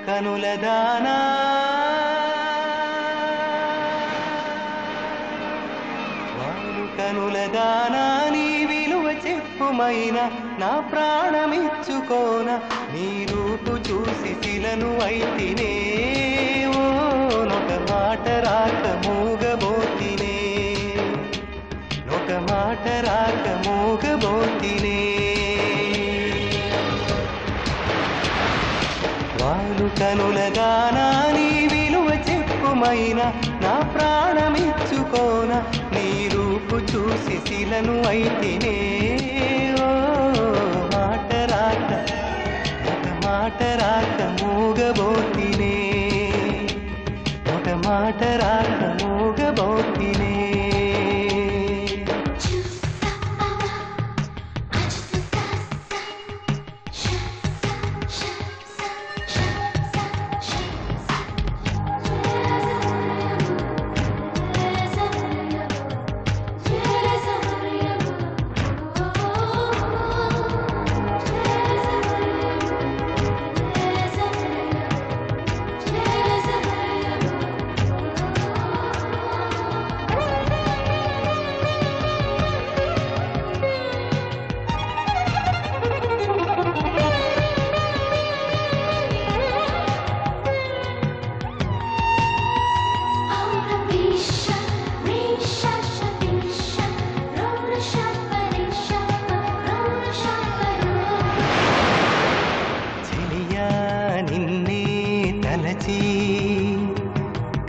కనుల దానా వాలు కనుల దానా నీ విలువ చెప్పుమైనా నా ప్రాణమిచ్చుకోన నీ రూపు చూసి శిలను అయితినే ఓ నొక మాట రాక మూగబోతినే నొక మాట రాక మూగబోతినే వాలు కనుల దానా నీ విలువ చెప్పుమైనా నా ప్రాణమిచ్చుకోన నీ రూపు చూసి శిలను అయితినే ఓ మాట రాక ఒక మాట రాక మూగబోతినే ఒక మాట రాక మూగబోతినే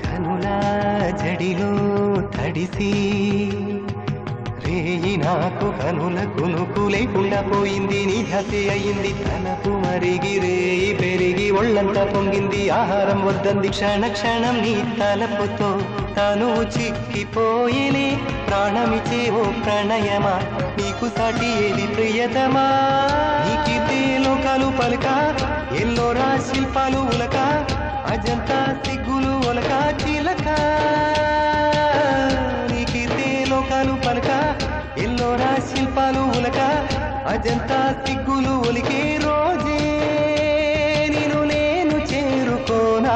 కనులా జడిలో తడిసి రేయి నాకు కనుల కునుకు లేకుండా పోయింది నీ హత్య అయింది తనపు మరిగి రేయి పెరిగి ఒళ్ళంతా పొంగింది ఆహారం వద్దంది క్షణ క్షణం నీ తలపుతో తను చిక్కిపోయేనే ప్రాణమిచే ఓ ప్రణయమా నీకు సాటి ఏది ప్రియతమా నీకిదే లోకాలు పలక ఎల్లోరా శిల్పాలు ఉలక అజంతా సిగ్గులు ఒలక చిలక నీకిదే లోకాలు పలక ఎల్లోరా శిల్పాలు ఉలక అజంతా సిగ్గులు ఒలికే రోజే నిన్ను నేను చేరుకోనా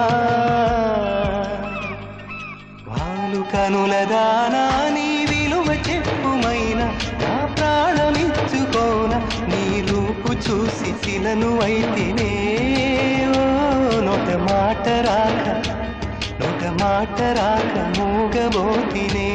వాలు కనుల దానా నీ విలువ చెప్పుమైనా నా ప్రాణమిచ్చుకోన నీ రూపు చూసి శిలను అయితినే నొక మాట రాక మూగబోతినే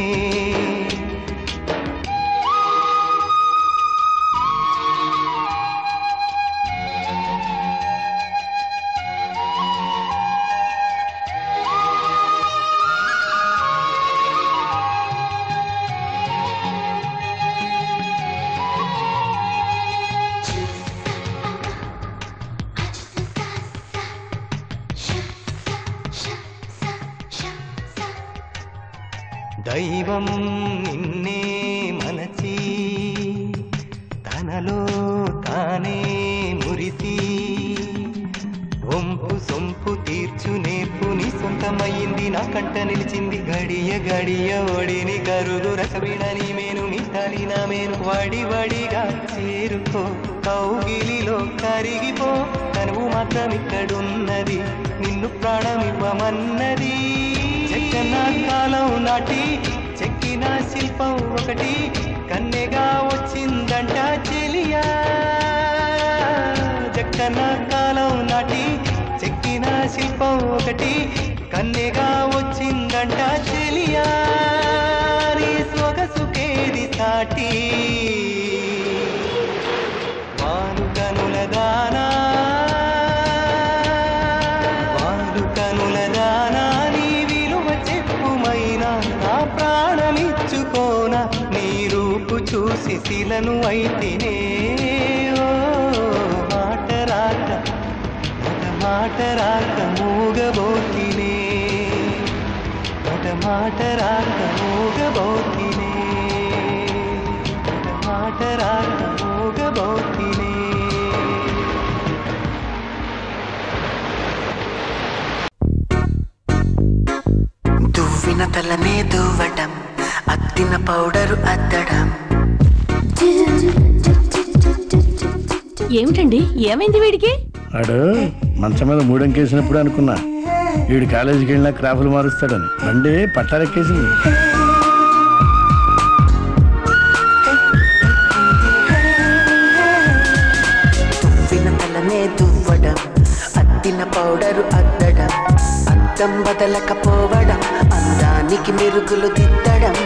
దైవం నిన్నే మనచి తనలో తానే మురిసి వంపు సొంపు తీర్చు నేర్పు నీ సొంతమయ్యింది నా కంట నిలిచింది గడియ గడియ ఒడిని కరుగు రసవిడని మేను మిసాలి నా మేను వడి వడిగా చేరుకో కౌగిలిలో కరిగిపో తనువు మాత్రం ఇక్కడున్నది నిన్ను ప్రాణమివ్వమన్నది చెక్కన కాలం నాటి చెక్కిన శిల్పం ఒకటి కన్నెగా వచ్చిందంట చెలియా చెక్కన కాలం నాటి చెక్కిన శిల్పం ఒకటి కన్నెగా వచ్చిందంట చెలియా నీ సొగసుకేది సాటి వాలు కనుల దానా వాలు కనుల దానా నీ విలువ చెప్పుమైనా నా ప్రాణమిచ్చుకోన నీ రూపు చూసి శిలను అయితినే ఓ మాట రాక మూగబోతినే ఒక మాట రాక మూగబోతినే ఒక మాట రాక మూగబోతినే దువ్విన తలనే దువ్వటం అద్దిన పౌడరు అద్దడం. ఏమిటండి ఏమైంది వీడికి? ఆడు మంచం మీద మూడంకేసినప్పుడు అనుకున్నా వీడు కాలేజీకి వెళ్ళినా క్రాఫ్లు మారుస్తాడని. బండి పట్టాలెక్కేసింది. దువ్వడం అద్దిన పౌడరు అద్దడం అద్దం బదలకపోవడం అందానికి మెరుగులు దిద్దడం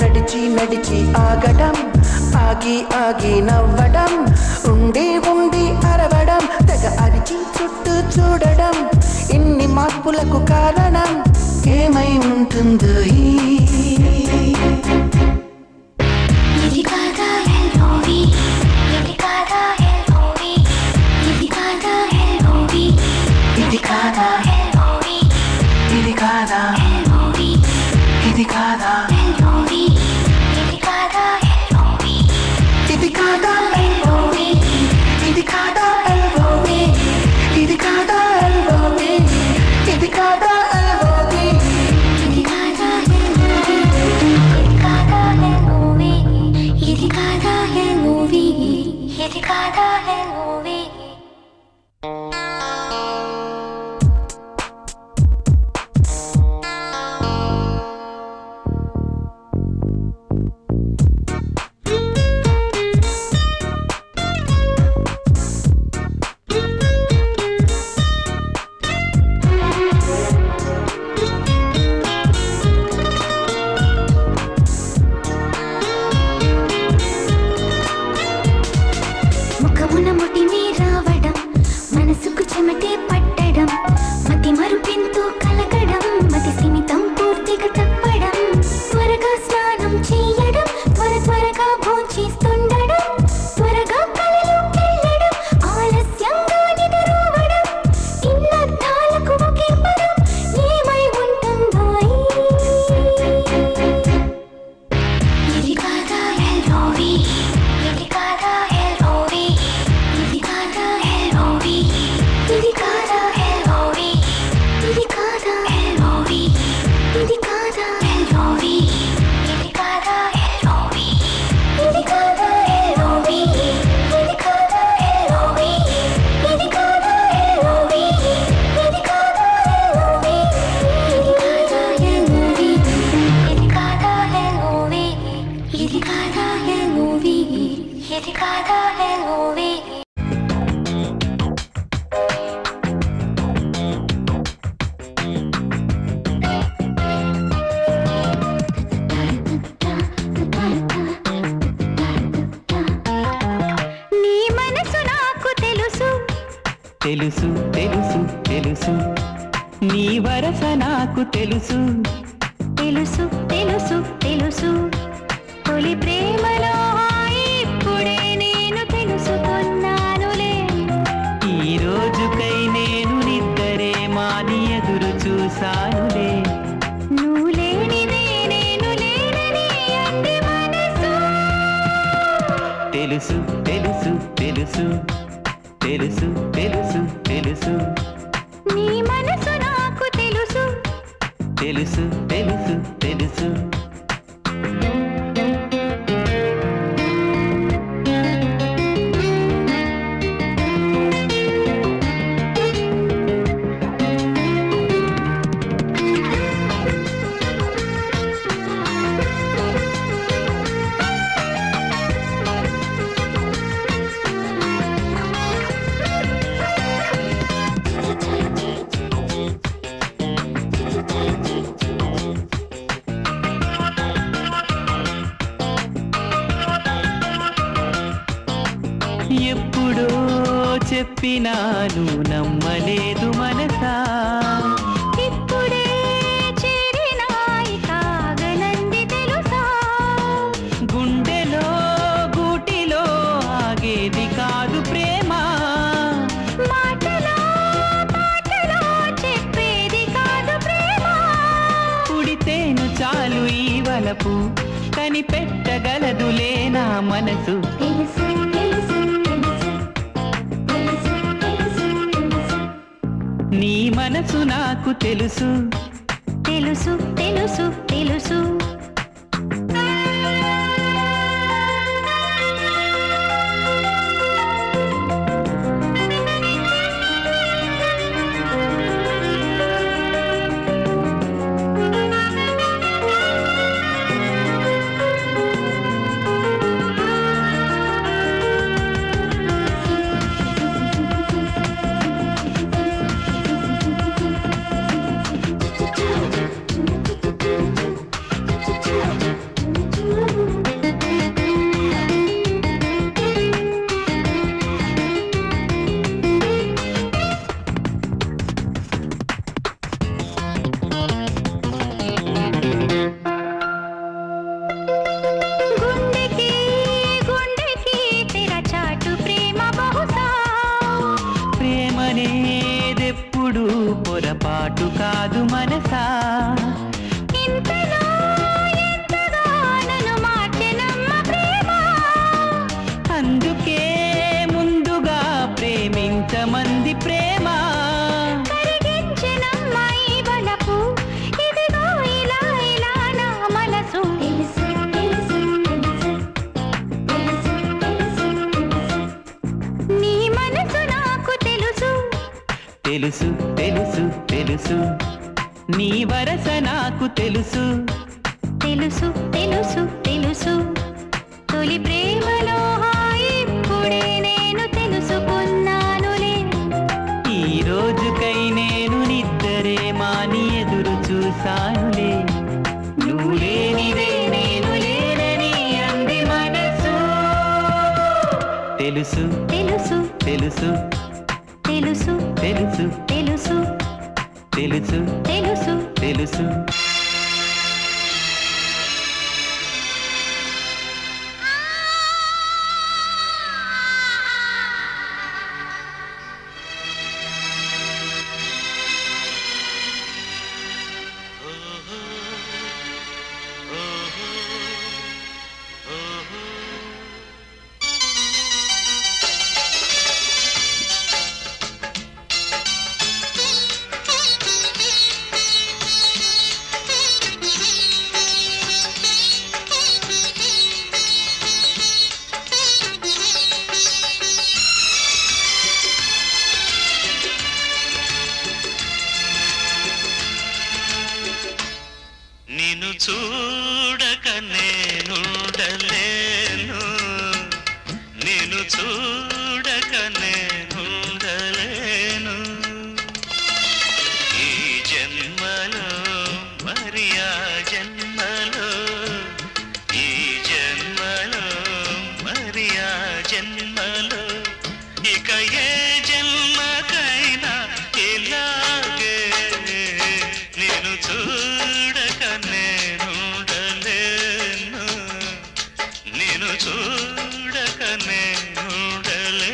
నడిచి నడిచి ఆగడం ఆగి ఆగి నవ్వడం ఉండి ఉండి అరవడం తెగ అరిచి చుట్టూ చూడడం ఇన్ని మార్పులకు కారణం ఏమై ఉంటుందో ఇది కాదా ఎల్ఓవి ఇది కాదా ఎల్ఓవి ఇది కాదా ఎల్ఓవి ఇది కాదా ఎల్ఓవి ఇది కాదా ఎల్ఓవి ఇది కాదా ఎల్ఓవి ఇది కాదా ఎల్ఓవి ఇది కాదా ఎల్ఓవి ఇది కాదా ఎల్ఓవి ఇది కాదా ఎల్ఓవి ఇది కాదా ఎల్ఓవి ఇది కాదా ఎల్ఓవి ఇది కాదా ఎల్ఓవి ఇది కాదా ఎల్ఓవి ఇది కాదా ఎల్ఓవి ముఖమున ముటిమి రావడం మనసుకు చెమటే పట్టడం మతి మరుపెంతో కలగడం మతి సిమితం పూర్తిగా తప్పడం త్వరగా స్నానం చేయడం త్వరగా భోంచేస్తుండడం త్వరగా కలలోకెళ్ళడం ఆలస్యంగా నిద్రపోవడం ఇల్లద్దాలకు ఒకే పదం ఏమై ఉంటుందో ఇది కాదా ఎల్ఓవి ఇది కాదా ఎల్ఓవి ఇది కాదా ఎల్ఓవి ఇది కాదా ఎల్ఓవి ఇది కాదా ఎల్ఓవి ఇది కాదా ఎల్ఓవి ఇది కాదా ఎల్ఓవి ఇది కాదా ఎల్ఓవి ఇది కాదా ఎల్ఓవి ఇది కాదా ఎల్ఓవి ఇది కాదా ఎల్ఓవి ఇది కాదా ఎల్ఓవి ఇది కాదా ఎల్ఓవి ఇది కాదా ఎల్ఓవి నీ మనసు నాకు తెలుసు తెలుసు తెలుసు తెలుసు నీ వరస నాకు తెలుసు తెలుసు తెలుసు తెలుసు తొలి ప్రేమలో ఇప్పుడే నేను తెలుసుకున్నానులే ఈ రోజుకై నేను నిద్దరే మాని ఎదురు చూశానులే నువ్వు లేనిదే నేను లేనని అంది మనసు తెలుసు తెలుసు తెలుసు తెలుసు తెలుసు తెలుసు నీ మనసు నాకు తెలుసు తెలుసు తెలుసు తెలుసు ఎప్పుడో చెప్పినాను నమ్మలేదు మనసా ఇప్పుడే చేరినాయి కాగనంది తెలుసా గుండెలో గూటిలో ఆగేది కాదు ప్రేమ మాటలో పాటలో చెప్పేది కాదు ప్రేమ పుడితేను చాలు ఈ వలపు కనిపెట్టగలదులే నా మనసు తెలుసు తెలుసు తెలుసు తెలుసు తెలుసు తెలుసు నీ మనసు నాకు తెలుసు తెలుసు తెలుసు తెలుసు కాదు మనసా ఇంతలో ఎంతగా నన్ను మార్చెనమ్మ ప్రేమ అందుకే ముందుగా ప్రేమించమంది ప్రేమ కరిగించెనమ్మ ఈ వలపు ఇదిగో ఇలా ఇలా నా మనసు తెలుసు తెలుసు తెలుసు తెలుసు తెలుసు నీ మనసు నాకు తెలుసు తెలుసు తెలుసు తెలుసు నీ వరస నాకు తెలుసు తెలుసు తెలుసు తెలుసు తొలి ప్రేమలో హాయి ఇప్పుడే నేను తెలుసుకున్నానులే ఈ రోజుకై నేను నిద్దరే మాని ఎదురు చూసానులే నువ్వు లేనిదే నేను లేనని అంది మనసు తెలుసు తెలుసు తెలుసు తెలుసు తెలుసు తెలుసు తెలుసు తెలుసు తెలుసు నిన్ను చూడక నేనుండలేను నిన్ను చూడక నేనుండలేను ఈ జన్మలో మరి ఆ జన్మలో ఈ జన్మలో మరి ఆ జన్మలో ఇక ఏ జన్మకైనా ఇలాగే నేను చూడక నేనుండలేను నేను చూడక నేనుండలేను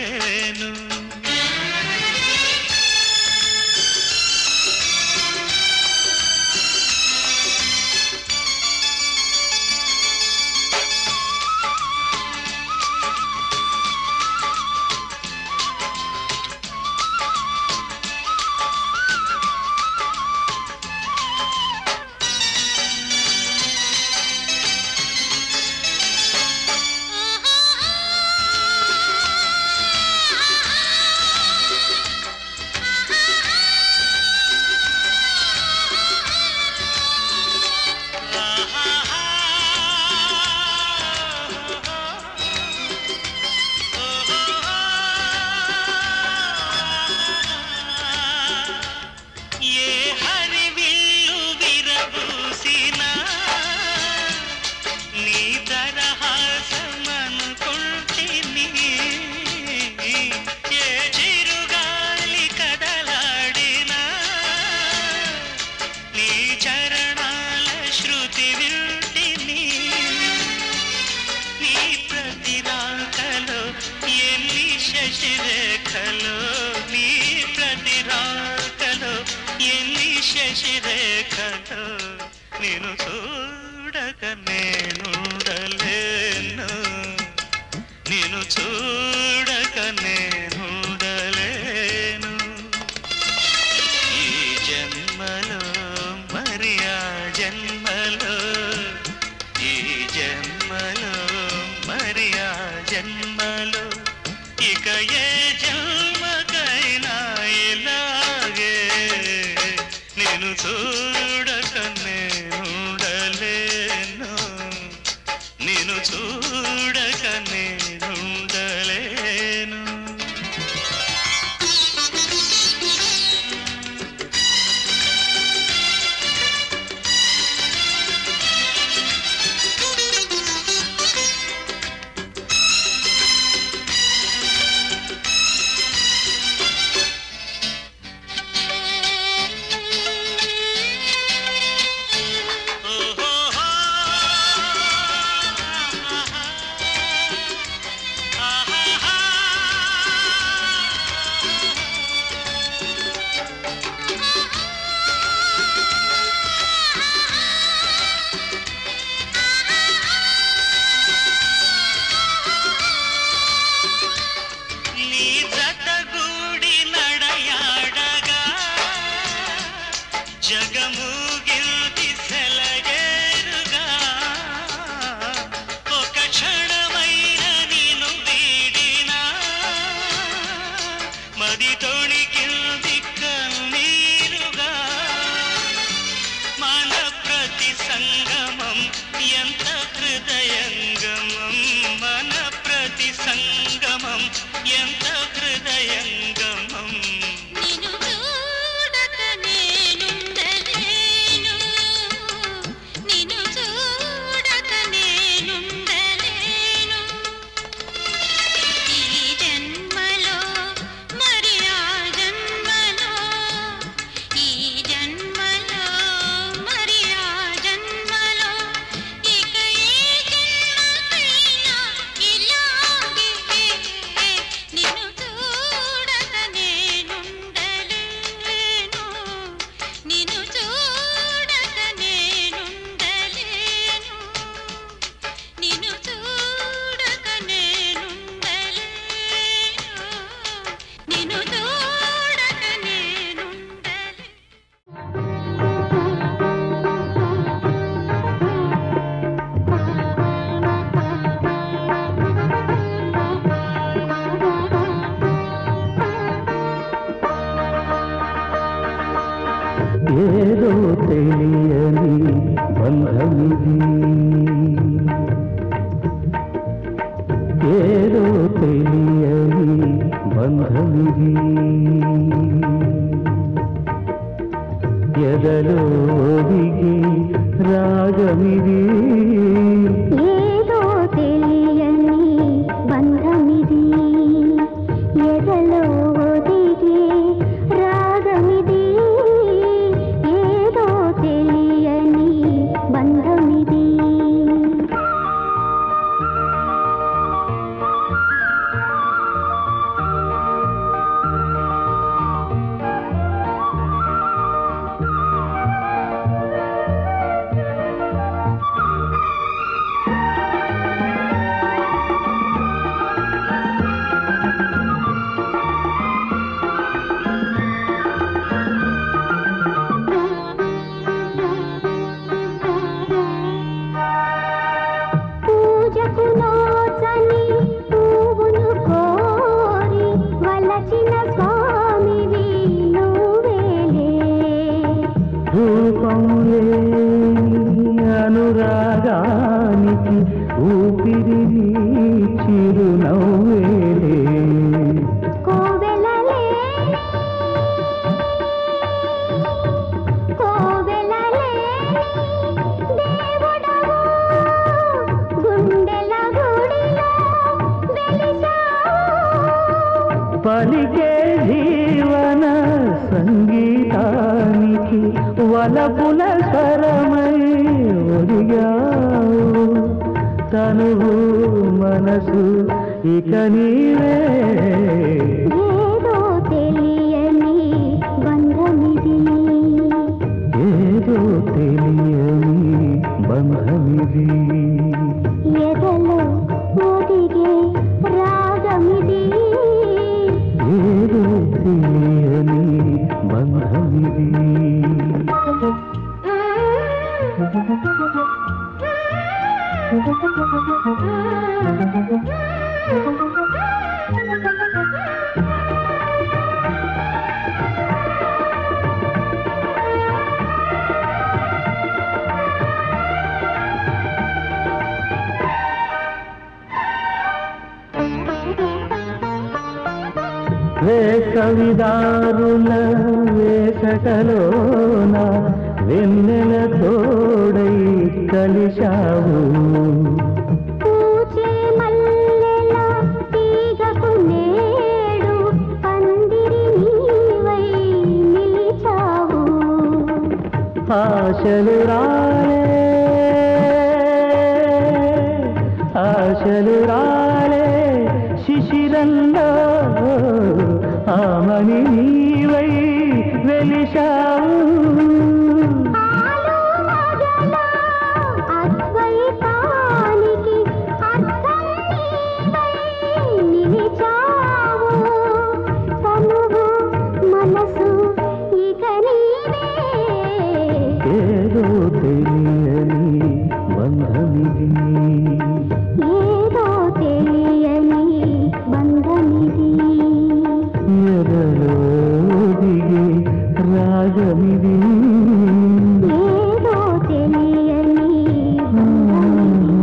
ఏ హరివిల్లు విరబూసినా నీ దరహాసమనుకుంటిని ఏ చిరుగాలి కదలాడినా నీ చరణాల శృతి వింటిని నీ ప్రతి రాకలో ఎన్ని శశిరేఖలో నీ ప్రతి రాకలో ఎన్ని శశిరేఖలో నేను చూడక నేనుండలేను నేను చూడక నేనుండలేను ఈ జన్మలో మరి ఆ జన్మలో ఈ జన్మలో మరి ఆ జన్మలో ఇక ఏ జన్మకైనా ఇలాగే నేను చూడక నేనుండలేను నేను చూడక నేనుండలేను హృదయంగమం మన ప్రతి సంగమం ఎంత హృదయంగమం నిన్ను చూడక నేనుండలేను నిన్ను చూడక నేనుండలేను ఈ జన్మలో మరి ఆ జన్మలో ఈ జన్మలో మరి ఆ జన్మలో ఇక ఏ జన్మకైనా ఇలాగే నిన్ను చూడక నేనుండలేను నిన్ను చూడక నేనుండలేను నిన్ను చూడక నేనుండలేను నిన్ను చూడక నేనుండలేను ఏదో తెలియని బంధమిది ఏదో తెలియని బంధమిది ఎదలో దిగి రాగమిది ఏదో తెలియని బంధమిది ఎదలో ఒదిగే రాగమిది ఏదో తెలియని బంధమిది పూజకు నోచని పువ్వును కోరి వలచిన స్వామివి నువ్వేలే రూపం లేని అనురాగానికి ఊపిరి చిరునవ్వేలే కోవెలలే కోవెలలే దేవుడవు గుండెల గుడిలో వెలిశావు పలికే జీవన సంగీతానికి వలపుల స్వరమై ఒడిగావు తనువు మనసు ఇక నీవే ఏదో తెలియని బంధమిది ఏదో తెలియని బంధమిది ఎదలో ఒదిగే రాగమిది ఏదో తెలియని బంధమిది వేసవిదారుల వేసటలోన వెన్నెల తోడై కలిశావు పూచే మల్లెల తీగకు నేడు పందిరి నీవై నిలిచావు ఆశలు రాలే శిశిరంలో ఆమని నీవై వెలిశావు ఆలు మగల అద్వైతానికి అర్థం నీవై నిలిచావు తనువు మనసు ఇక నీవే ఏదో తెలియని బంధమిది ఏదో తెలియని బంధమిది ఎదలో దిగే రాగమిది ఏదో తెలియని బంధమిది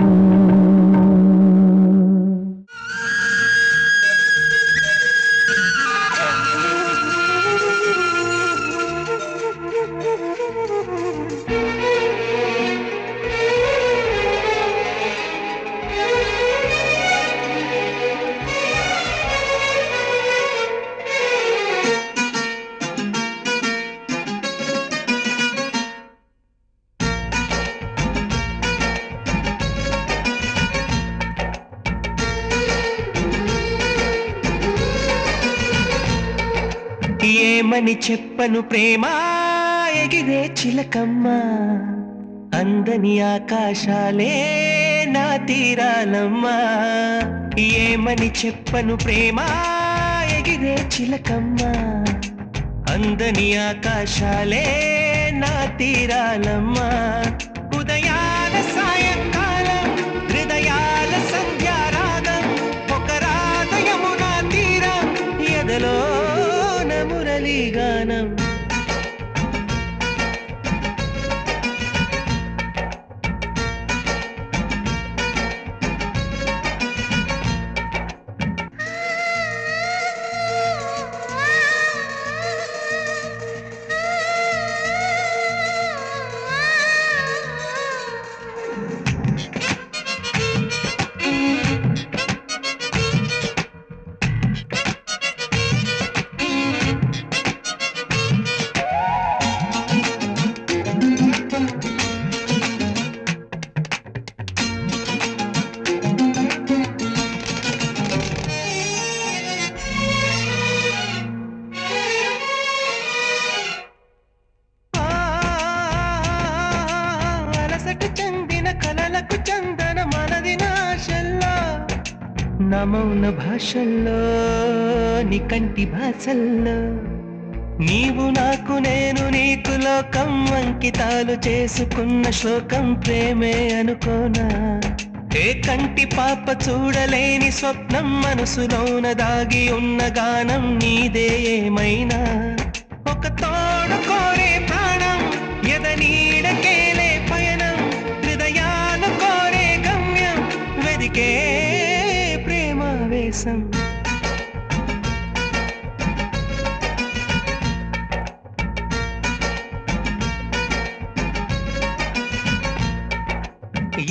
ఏమని చెప్పను ప్రేమ ఎగిరే చిలకమ్మ అందని ఆకాశాలే నా తీరాలమ్మా ఏమని చెప్పను ప్రేమ ఎగిరే చిలకమ్మ అందని ఆకాశాలే నా తీరాలమ్మా ఉదయాల సాయంకాలం హృదయాల సంధ్యారాగం ఒక రాగ యమునా తీరం ఎదలోన మురళీగానం మౌన భాషల్లో నీ కంటి భాషల్లో నీవు నాకు నేను నీకు లోకం అంకితాలు చేసుకున్న శ్లోకం ప్రేమే అనుకోనా ఏ కంటి పాప చూడలేని స్వప్నం మనసులోన దాగి ఉన్న గానం నీదే ఏమైనా ఒక తోడు కోరే ప్రాణం ఎదనీడకేలే పయనం హృదయాలు కోరే గమ్యం వెదికే ప్రేమావేశం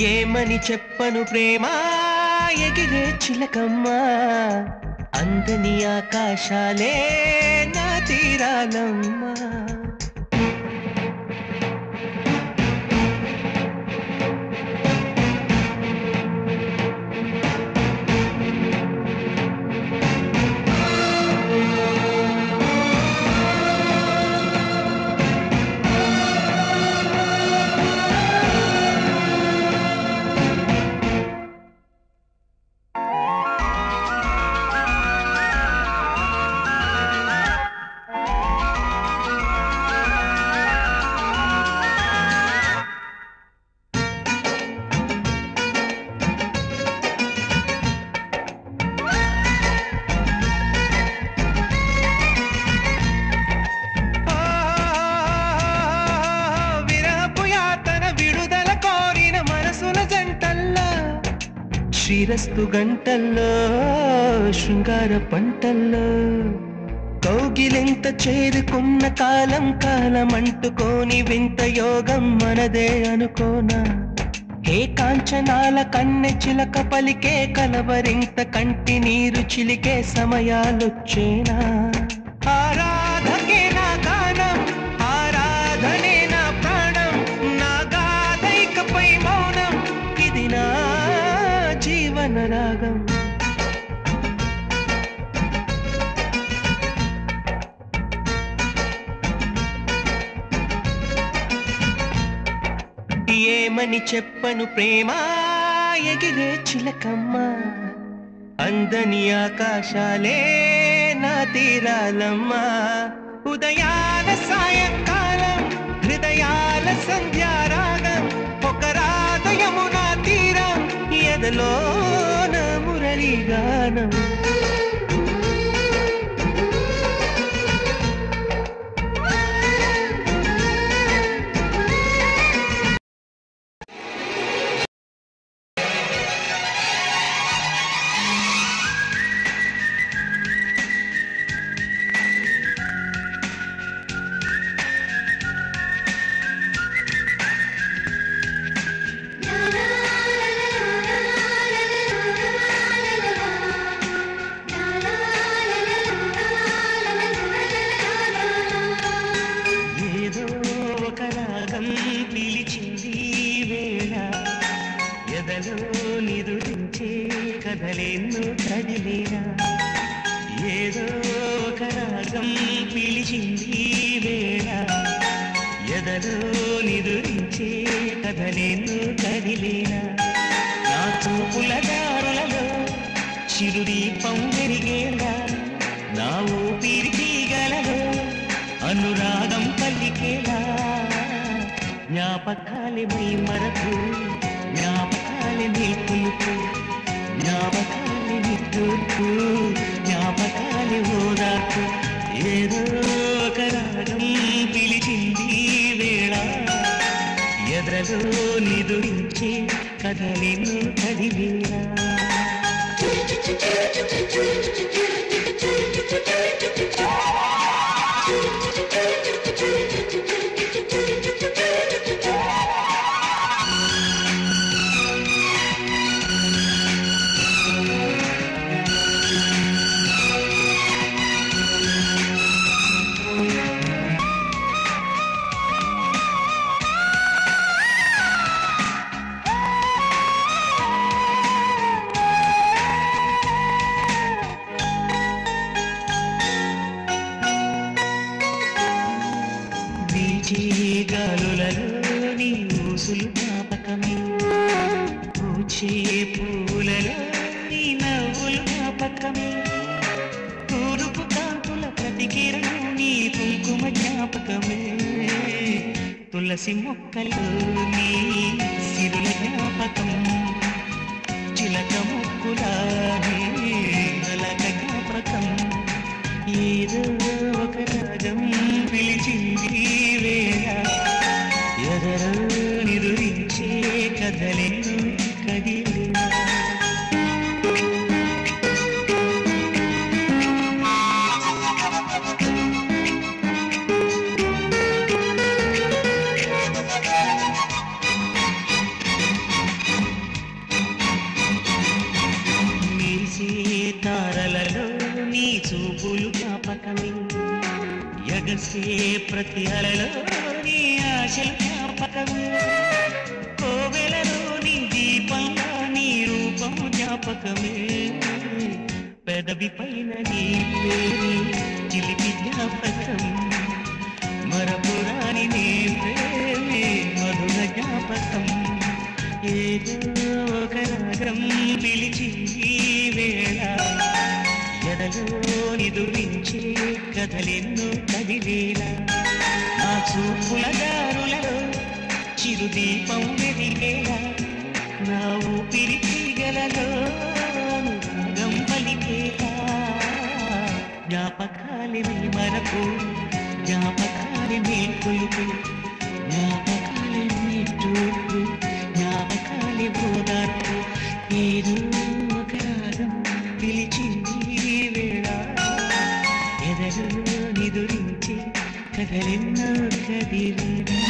ఏమని చెప్పను ప్రేమ ఎగిరే చిలకమ్మ అందని ఆకాశాలే నా తీరాలమ్మా శ్రీరస్తు గంటల్లో శృంగార పంటల్లో కౌగిలింత చేరుకున్న కాలం కాలం అంటుకోని వింత యోగం మనదే అనుకోనా ఏ కాంచనాల కన్నె చిలక పలికే కలవరింత కంటి నీరు చిలికే సమయాలొచ్చేనా ఆరాధకే నా గానం ఆరాధనే నా ప్రాణం నా గాథైకపై మౌనం ఇది నా జీవన రాగం ఏమని చెప్పను ప్రేమ ఎగిరే చిలకమ్మ అందని ఆకాశాలే నా తీరాలమ్మా ఉదయాల సాయంకాలం హృదయాల సంధ్యారాగం ఒక రాగ యమునా తీరం ఎదలోన మురళీగానం ఏదో ఒక రాగం పిలిచింది వేళ ఎదలో నిదురించే కథలేను కదిలేనా నా చూపుల దారులలో చిరుదీపం వెలిగేలా నా ఊపిరి తీగలలో అనురాగం పలికేలా జ్ఞాపకాలే మై మరకు జ్ఞాపకాలే నిల్పులుపు జ్ఞాపకాలే నిట్టూర్పు జ్ఞాపకాలే ఓదార్పు ఏదో ఒక రాగం పిలిచింది వేళ ఎదలో నిదురించే కథలేను కదిలేలా గాలులలో నీ ఊసులు జ్ఞాపకమే పూచే పూలలో నీ నవ్వులు జ్ఞాపకమే తూరుపు కాంతుల ప్రతికిరణం నీ కుంకుమ జ్ఞాపకమే తులసి మొక్కలు నీ సిరుల జ్ఞాపకం చిలక ముక్కులా నీ అలక జ్ఞాపకం ఏదో ఒక రాగం పిలిచింది వేళ ఎదరో నిదురించే కథలేను కదిలేనా మెరిసే తారలలో నీ చూపులు జ్ఞాపకమే ఎగసే ప్రతి అలలో నీ ఆశలు జ్ఞాపకమే కోవెలలో నీ దీపంలో నీ రూపము జ్ఞాపకమే పెదవి పైన నీ పేరు చిలిపి జ్ఞాపకం మరపురాని నీ ప్రేమే మధుర జ్ఞాపకం ఏదో ఒక రాగం పిలిచింది వేళ ఎదలో నిదురించే కథలెన్నో కదిలేలా నా చూపుల దారులలో చిరుదీపం వెలిగేలా నా ఊపిరి తీగలలో అనురాగం పలికేలా జ్ఞాపకాలే మరపు జ్ఞాపకాలే మేల్కొలుపు జ్ఞాపకాలే నిట్టూర్పు జ్ఞాపకాలే ఓదార్పు ఏదో ఒక రాగం పిలిచింది వేళ ఎదలో నిదురించే కథలెన్నో కదిలేనా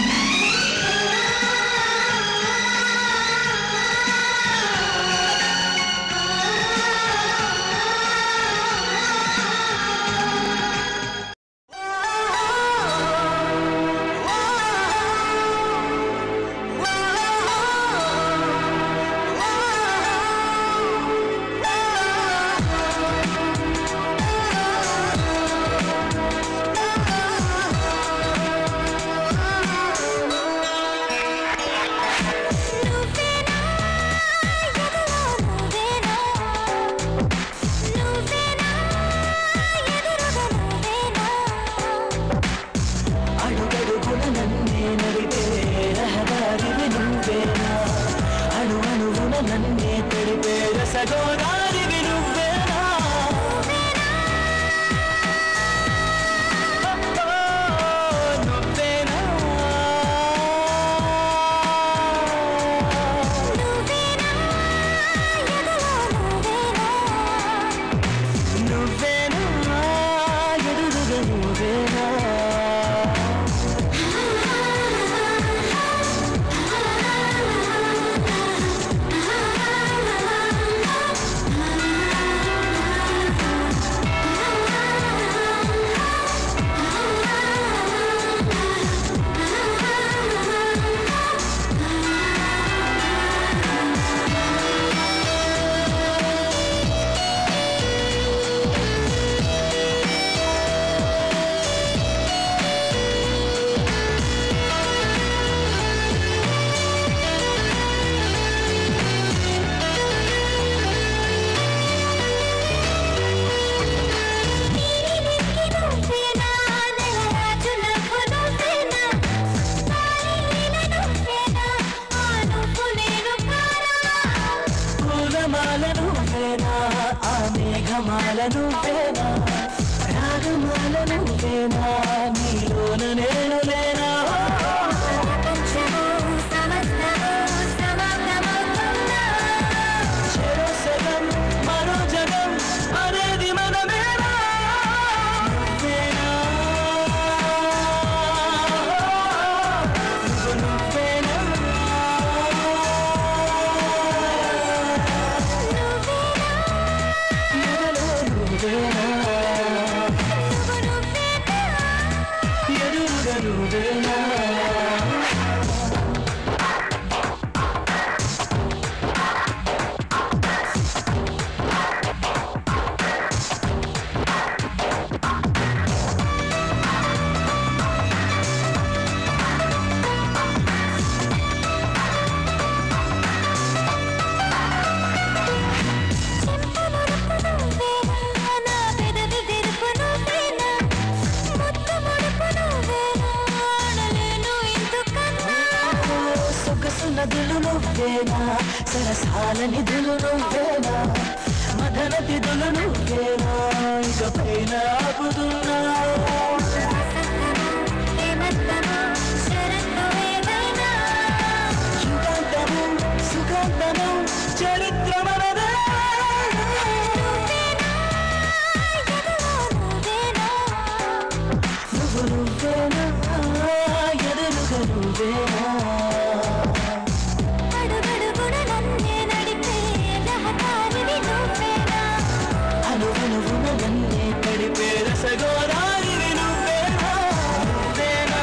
మేఘమాలను వేనా ఆ మేఘమాలను వేనా రాగమాలను వేనా నీలోన నేను లేనా చెరో సగం మరో జగం అనేది మనమేనా నువ్వేనా నదులు నువ్వేనా సరసాల నిధులు నువ్వేనా మదన తిథులు నువ్వేనా ఇకపైన ఆపుతున్నా సుగంధము సుగంధము చరిత్ర మనదే నువ్వు నువ్వేనా ఎదురుగా నువ్వేనా నన్నే పడిపే రసగోదారి నువ్వేనా నువ్వేనా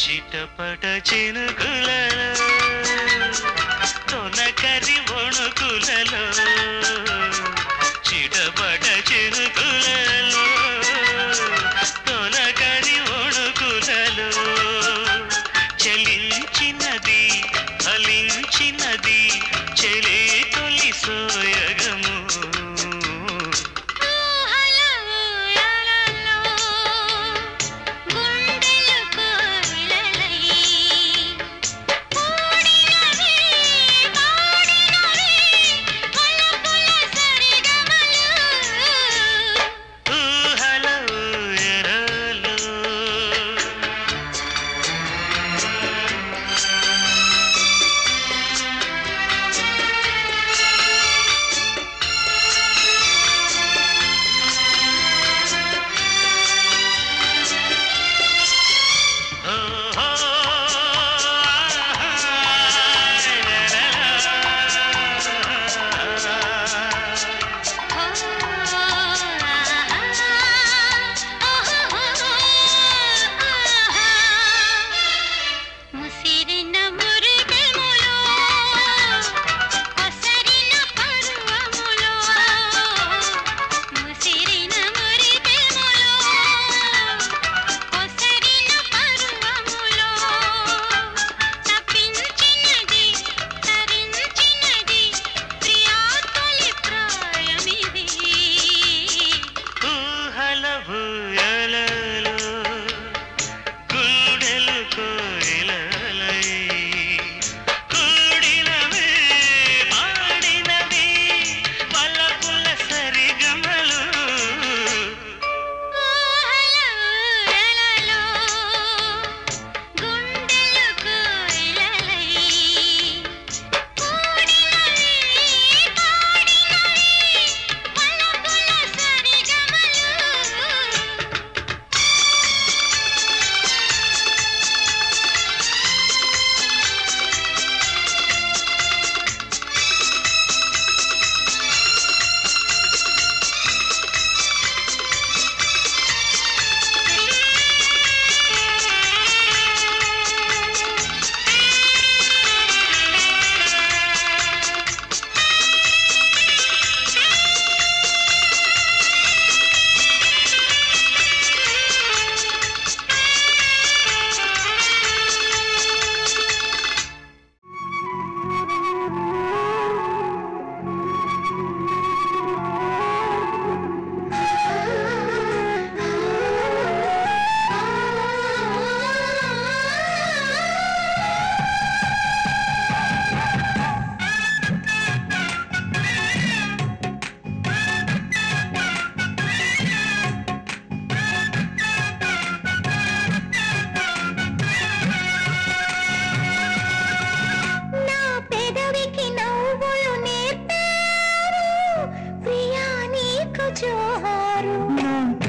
చిటపట చినుకులలో తొనకరి వణుకులలో చిటపట చినుకులలో తొనకరి వణుకులలో చలించినది ఫలించినది చెలి తొలి సోయగము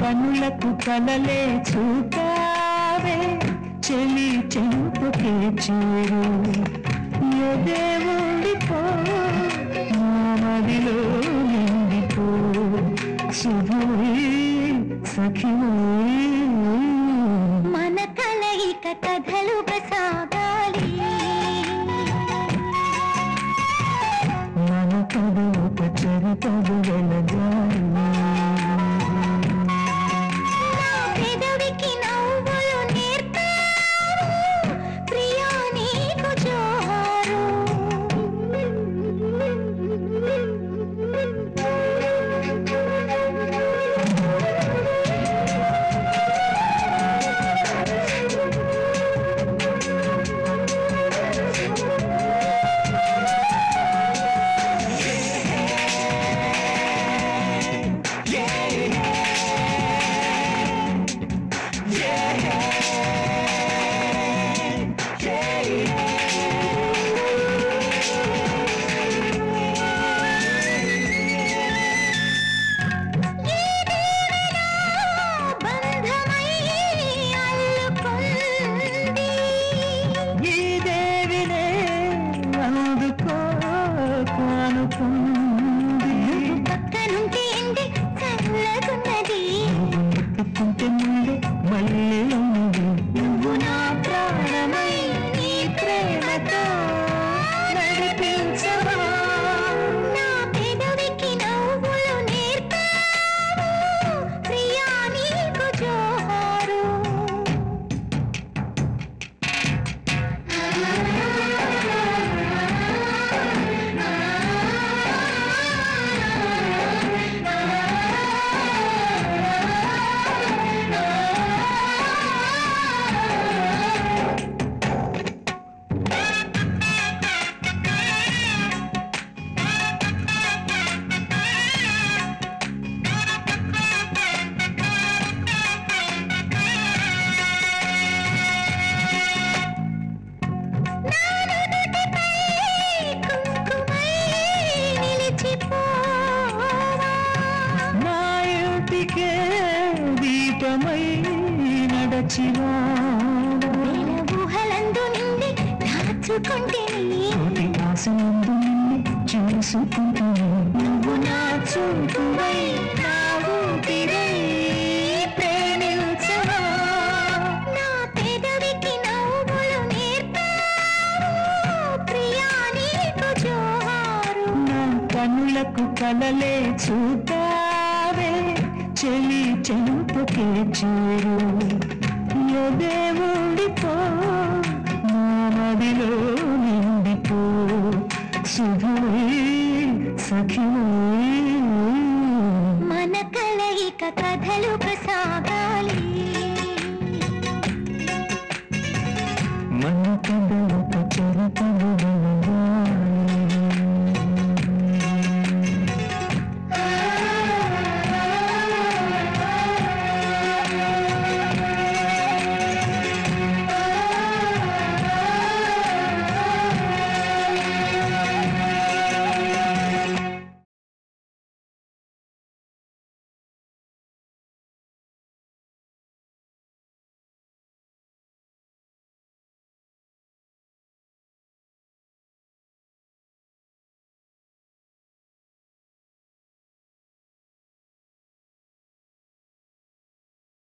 కనులకు కలలే చూపావే చెలి చెంపుకే చేరు దేవుడిపో నా మదిలో నిండిపో శుభమై సఖిమై మన కలయిక కథలుగా సాగాలి మన కథ చరితలు వెలగాలి పెదవికి నవ్వులు నేర్పావు ప్రియా నీకు జోహారు దీపమై నడచినా ఊహలందు నిండి దాచుకుంటే కోటి ఆశలందు నిండి చూసుకుంటే నువ్వు నా చూపువై నా ఊపిరై ప్రేమించవా నా పెదవికి నవ్వులు నేర్పావు ప్రియా నీకు జోహారు నా కనులకు కలలే చూపావే చెలి చెంపుకే చేరు దేవుడిపో నా మదిలో నిండిపో శుభమై సఖిమై మన కలయిక కథలుగా సాగాలి మన కథ ఒక చరిత